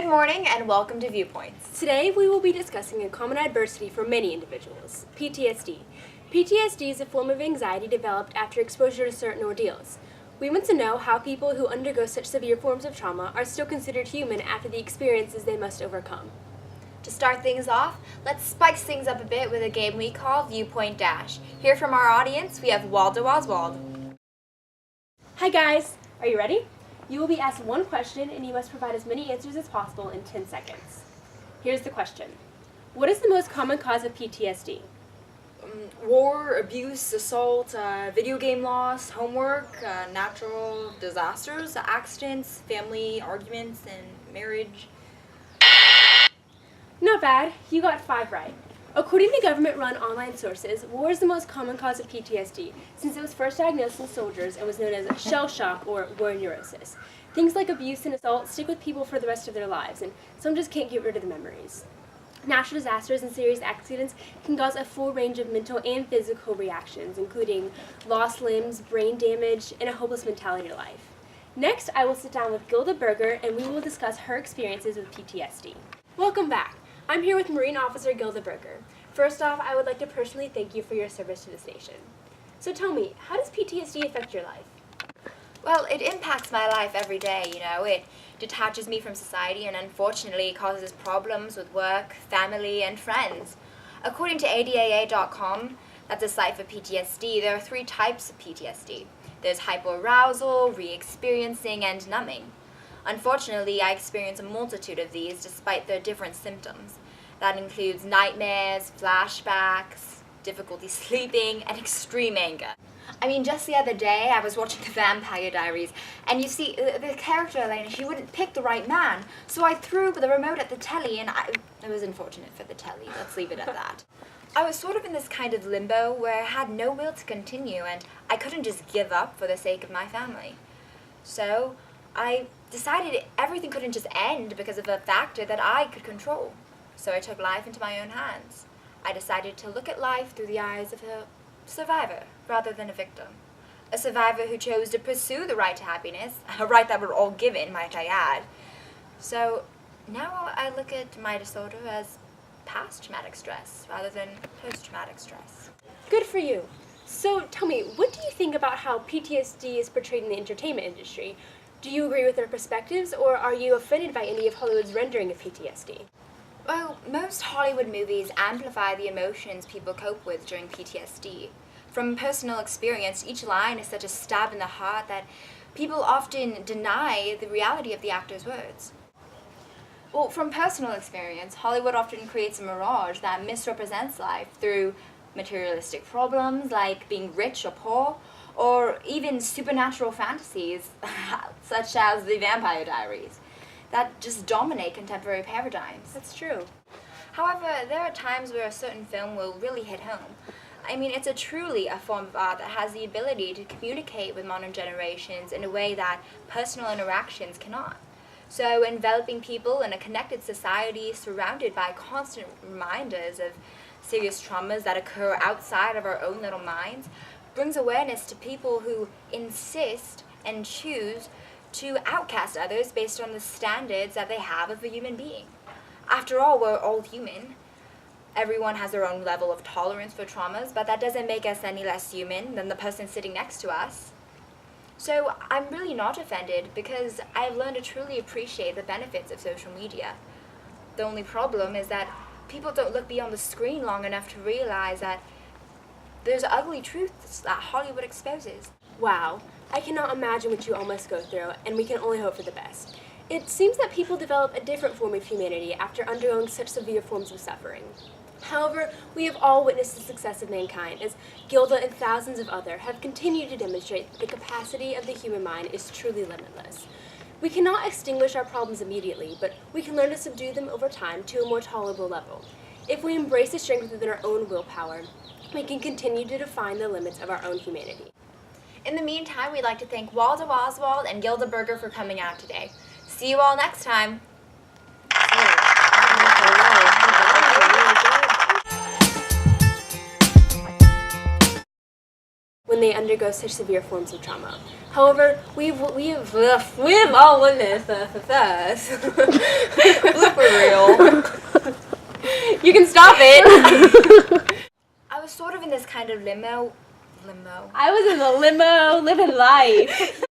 Good morning and welcome to Viewpoints. Today we will be discussing a common adversity for many individuals, PTSD. PTSD is a form of anxiety developed after exposure to certain ordeals. We want to know how people who undergo such severe forms of trauma are still considered human after the experiences they must overcome. To start things off, let's spice things up a bit with a game we call Viewpoint Dash. Here from our audience, we have Waldo Oswald. Hi guys, are you ready? You will be asked one question and you must provide as many answers as possible in 10 seconds. Here's the question. What is the most common cause of PTSD? War, abuse, assault, video game loss, homework, natural disasters, accidents, family arguments, and marriage. Not bad, you got 5 right. According to government-run online sources, war is the most common cause of PTSD since it was first diagnosed in soldiers and was known as shell shock or war neurosis. Things like abuse and assault stick with people for the rest of their lives, and some just can't get rid of the memories. Natural disasters and serious accidents can cause a full range of mental and physical reactions, including lost limbs, brain damage, and a hopeless mentality to life. Next, I will sit down with Gilda Berger and we will discuss her experiences with PTSD. Welcome back. I'm here with Marine Officer Gilda Berger. First off, I would like to personally thank you for your service to this nation. So tell me, how does PTSD affect your life? Well, it impacts my life every day, It detaches me from society and unfortunately causes problems with work, family, and friends. According to ADAA.com, that's a site for PTSD, there are 3 types of PTSD. There's hyperarousal, re-experiencing, and numbing. Unfortunately, I experience a multitude of these despite their different symptoms. That includes nightmares, flashbacks, difficulty sleeping, and extreme anger. I mean, just the other day, I was watching The Vampire Diaries, and you see, the character, Elena, she wouldn't pick the right man, so I threw the remote at the telly, and it was unfortunate for the telly, let's leave it at that. I was sort of in this kind of limbo where I had no will to continue, and I couldn't just give up for the sake of my family. So, I decided everything couldn't just end because of a factor that I could control. So I took life into my own hands. I decided to look at life through the eyes of a survivor rather than a victim. A survivor who chose to pursue the right to happiness, a right that we're all given, might I add. So now I look at my disorder as past traumatic stress rather than post-traumatic stress. Good for you. So tell me, what do you think about how PTSD is portrayed in the entertainment industry? Do you agree with their perspectives, or are you offended by any of Hollywood's rendering of PTSD? Well, most Hollywood movies amplify the emotions people cope with during PTSD. From personal experience, each line is such a stab in the heart that people often deny the reality of the actor's words. Well, from personal experience, Hollywood often creates a mirage that misrepresents life through materialistic problems like being rich or poor, or even supernatural fantasies such as The Vampire Diaries that just dominate contemporary paradigms. That's true. However, there are times where a certain film will really hit home. I mean, it's truly a form of art that has the ability to communicate with modern generations in a way that personal interactions cannot. So, enveloping people in a connected society surrounded by constant reminders of serious traumas that occur outside of our own little minds brings awareness to people who insist and choose to outcast others based on the standards that they have of a human being. After all, we're all human. Everyone has their own level of tolerance for traumas, but that doesn't make us any less human than the person sitting next to us. So I'm really not offended because I've learned to truly appreciate the benefits of social media. The only problem is that people don't look beyond the screen long enough to realize that there's ugly truths that Hollywood exposes. Wow, I cannot imagine what you all must go through, and we can only hope for the best. It seems that people develop a different form of humanity after undergoing such severe forms of suffering. However, we have all witnessed the success of mankind, as Gilda and thousands of others have continued to demonstrate that the capacity of the human mind is truly limitless. We cannot extinguish our problems immediately, but we can learn to subdue them over time to a more tolerable level. If we embrace the strength within our own willpower, we can continue to define the limits of our own humanity. In the meantime, we'd like to thank Waldo Oswald and Gilda Berger for coming out today. See you all next time. When they undergo such severe forms of trauma. However, we've all witnessed this. Blooper reel. You can stop it. I was sort of in this kind of limo. I was in the limo, living life.